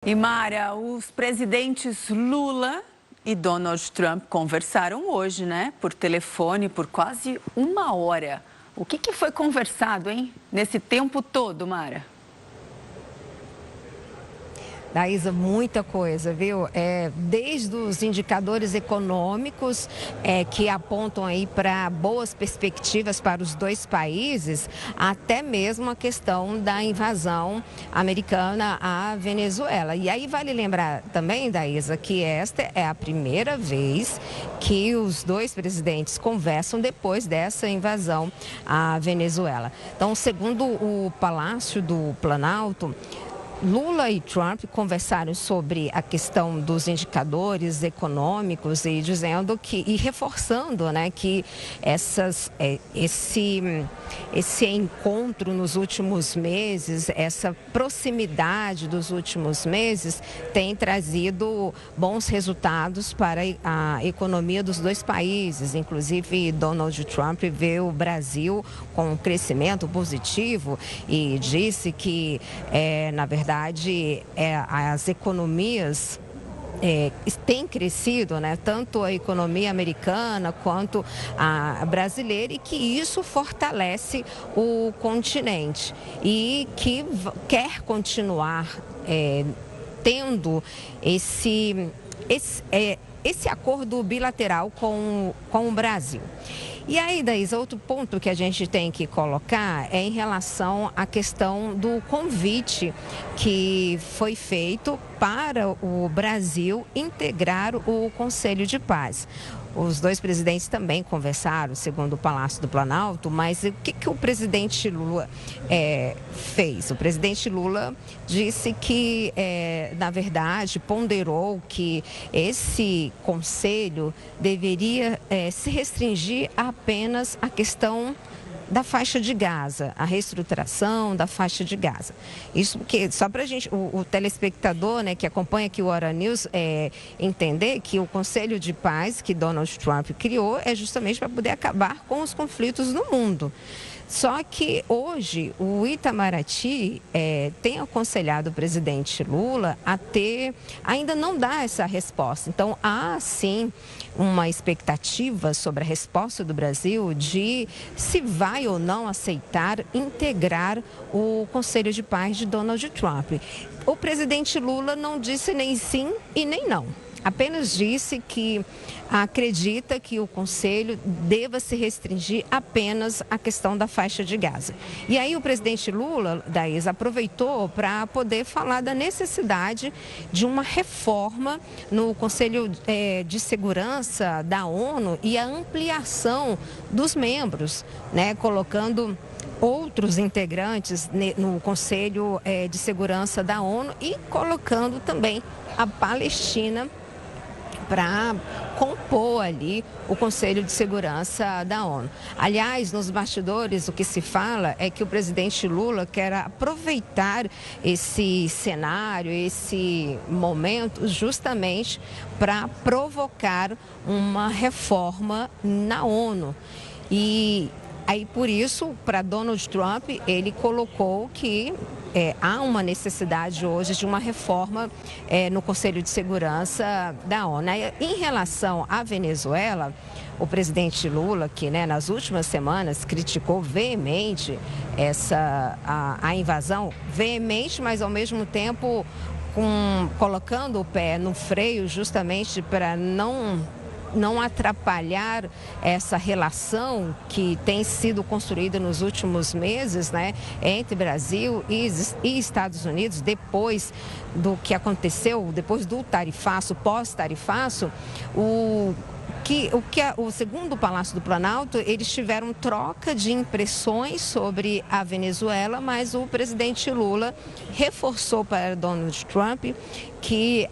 E Mara, os presidentes Lula e Donald Trump conversaram hoje, né? Por telefone, por quase uma hora. O que foi conversado, hein? Nesse tempo todo, Mara? Daísa, muita coisa, viu? Desde os indicadores econômicos que apontam aí para boas perspectivas para os dois países, até mesmo a questão da invasão americana à Venezuela. E aí vale lembrar também, Daísa, que esta é a primeira vez que os dois presidentes conversam depois dessa invasão à Venezuela. Então, segundo o Palácio do Planalto, Lula e Trump conversaram sobre a questão dos indicadores econômicos e dizendo e reforçando, né, que esse encontro nos últimos meses, essa proximidade dos últimos meses tem trazido bons resultados para a economia dos dois países. Inclusive, Donald Trump vê o Brasil com um crescimento positivo e disse que, na verdade, as economias têm crescido, né? Tanto a economia americana quanto a brasileira, e que isso fortalece o continente e que quer continuar tendo esse acordo bilateral com o Brasil. E aí, Daísa, outro ponto que a gente tem que colocar é em relação à questão do convite que foi feito para o Brasil integrar o Conselho de Paz. Os dois presidentes também conversaram, segundo o Palácio do Planalto, mas o que o presidente Lula fez? O presidente Lula disse que, na verdade, ponderou que esse conselho deveria se restringir apenas à questão da faixa de Gaza, a reestruturação da faixa de Gaza. Isso porque, só para a gente, o telespectador, né, que acompanha aqui o Hora News, entender que o Conselho de Paz que Donald Trump criou é justamente para poder acabar com os conflitos no mundo. Só que hoje o Itamaraty tem aconselhado o presidente Lula ainda não dá essa resposta. Então, há sim uma expectativa sobre a resposta do Brasil de se vai ou não aceitar integrar o Conselho de Paz de Donald Trump. O presidente Lula não disse nem sim e nem não. Apenas disse que acredita que o Conselho deva se restringir apenas à questão da faixa de Gaza. E aí o presidente Lula, Daísa, aproveitou para poder falar da necessidade de uma reforma no Conselho de Segurança da ONU e a ampliação dos membros, né, colocando outros integrantes no Conselho de Segurança da ONU e colocando também a Palestina para compor ali o Conselho de Segurança da ONU. Aliás, nos bastidores, o que se fala é que o presidente Lula quer aproveitar esse cenário, esse momento, justamente para provocar uma reforma na ONU. E aí, por isso, para Donald Trump, ele colocou que há uma necessidade hoje de uma reforma no Conselho de Segurança da ONU. Em relação à Venezuela, o presidente Lula, que nas últimas semanas criticou veemente a invasão, veemente, mas ao mesmo tempo colocando o pé no freio justamente para não atrapalhar essa relação que tem sido construída nos últimos meses, né, entre Brasil e Estados Unidos, depois do que aconteceu, depois do tarifaço, pós-tarifaço. Segundo o Palácio do Planalto, eles tiveram troca de impressões sobre a Venezuela, mas o presidente Lula reforçou para Donald Trump que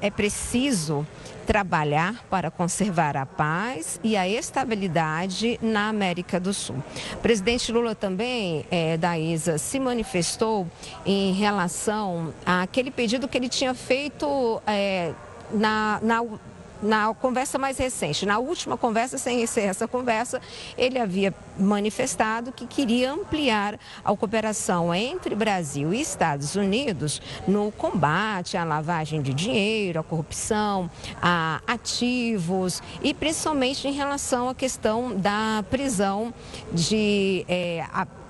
é preciso trabalhar para conservar a paz e a estabilidade na América do Sul. O presidente Lula também, Daísa, se manifestou em relação àquele pedido que ele tinha feito na conversa mais recente. Na última conversa, sem ser essa conversa, ele havia manifestado que queria ampliar a cooperação entre Brasil e Estados Unidos no combate à lavagem de dinheiro, à corrupção, a ativos e principalmente em relação à questão da prisão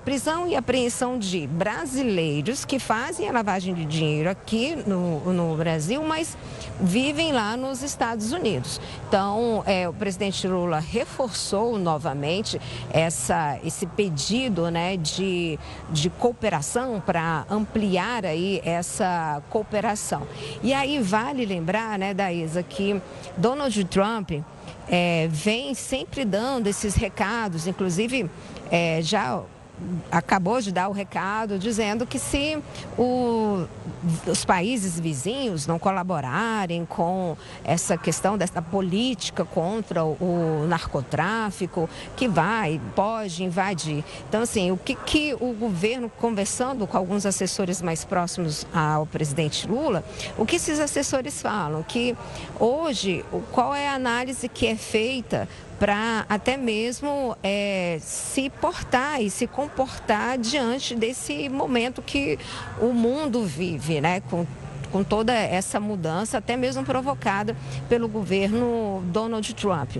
prisão e apreensão de brasileiros que fazem a lavagem de dinheiro aqui no Brasil, mas vivem lá nos Estados Unidos. Então, o presidente Lula reforçou novamente esse pedido, né, de cooperação para ampliar aí essa cooperação. E aí vale lembrar, né, Daísa, que Donald Trump vem sempre dando esses recados, inclusive já acabou de dar o recado dizendo que se os países vizinhos não colaborarem com essa questão dessa política contra o narcotráfico, que pode invadir. Então, assim, o que o governo, conversando com alguns assessores mais próximos ao presidente Lula, o que esses assessores falam? Que hoje, qual é a análise que é feita para até mesmo se portar e se comportar diante desse momento que o mundo vive, né? Com toda essa mudança, até mesmo provocada pelo governo Donald Trump.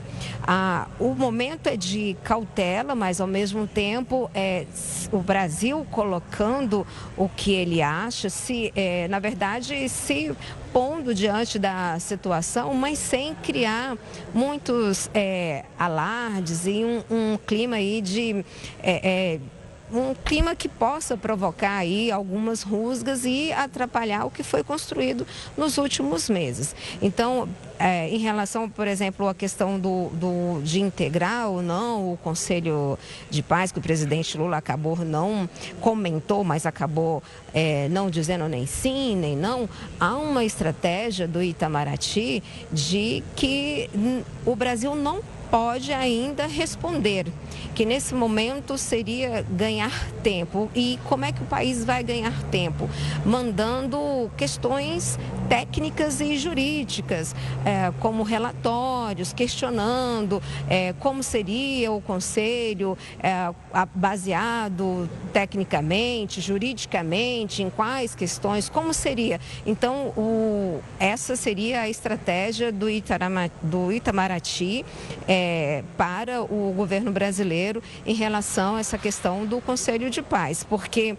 O momento é de cautela, mas ao mesmo tempo o Brasil colocando o que ele acha, na verdade, se pondo diante da situação, mas sem criar muitos alardes e um clima aí de um clima que possa provocar aí algumas rusgas e atrapalhar o que foi construído nos últimos meses. Então, em relação, por exemplo, à questão de integrar ou não o Conselho de Paz, que o presidente Lula não comentou, mas acabou não dizendo nem sim, nem não, há uma estratégia do Itamaraty de que o Brasil não pode ainda responder, que nesse momento seria ganhar tempo. E como é que o país vai ganhar tempo? Mandando questões técnicas e jurídicas, como relatórios, questionando como seria o conselho, baseado tecnicamente, juridicamente, em quais questões, como seria. Então, essa seria a estratégia do Itamaraty para o governo brasileiro em relação a essa questão do Conselho de Paz, porque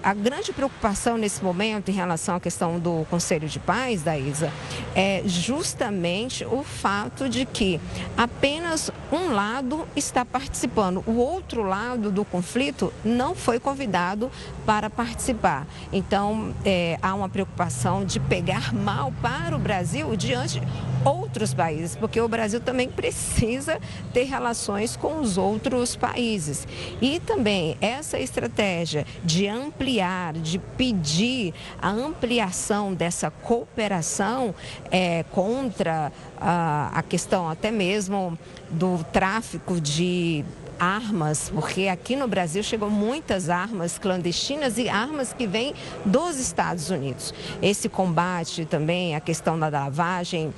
a grande preocupação nesse momento em relação à questão do Conselho de Paz, Daísa, é justamente o fato de que apenas um lado está participando, o outro lado do conflito não foi convidado para participar. Então, há uma preocupação de pegar mal para o Brasil diante de outros países, porque o Brasil também precisa ter relações com os outros países. E também essa estratégia de ampliar, de pedir a ampliação dessa cooperação contra a questão até mesmo do tráfico de armas, porque aqui no Brasil chegam muitas armas clandestinas e armas que vêm dos Estados Unidos. Esse combate também, a questão da lavagem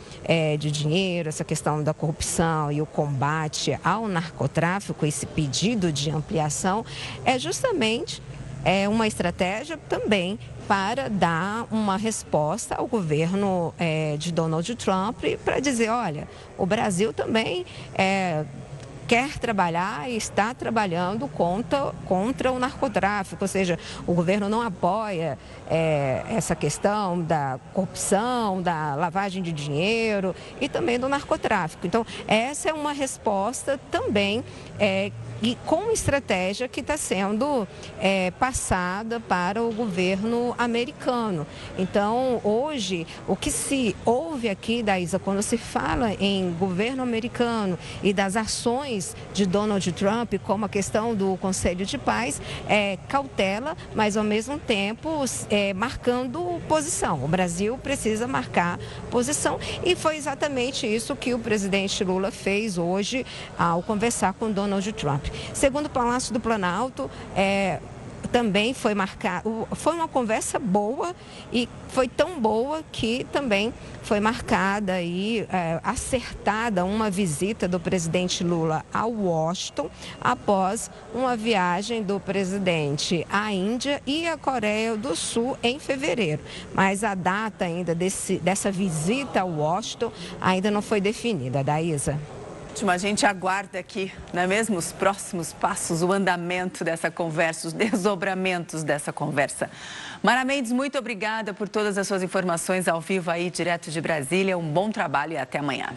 de dinheiro, essa questão da corrupção e o combate ao narcotráfico, esse pedido de ampliação, é justamente uma estratégia também para dar uma resposta ao governo de Donald Trump para dizer, olha, o Brasil também quer trabalhar e está trabalhando contra o narcotráfico, ou seja, o governo não apoia essa questão da corrupção, da lavagem de dinheiro e também do narcotráfico. Então, essa é uma resposta também e com estratégia que está sendo passada para o governo americano. Então, hoje, o que se ouve aqui, Daísa, quando se fala em governo americano e das ações de Donald Trump, como a questão do Conselho de Paz, cautela, mas ao mesmo tempo marcando posição. O Brasil precisa marcar posição e foi exatamente isso que o presidente Lula fez hoje ao conversar com Donald Trump. Segundo o Palácio do Planalto, também foi marcado, foi uma conversa boa e foi tão boa que também foi marcada e acertada uma visita do presidente Lula a Washington após uma viagem do presidente à Índia e à Coreia do Sul em fevereiro. Mas a data ainda dessa visita a Washington ainda não foi definida, Daísa. A gente aguarda aqui, não é mesmo? Os próximos passos, o andamento dessa conversa, os desdobramentos dessa conversa. Mara Mendes, muito obrigada por todas as suas informações ao vivo aí, direto de Brasília. Um bom trabalho e até amanhã.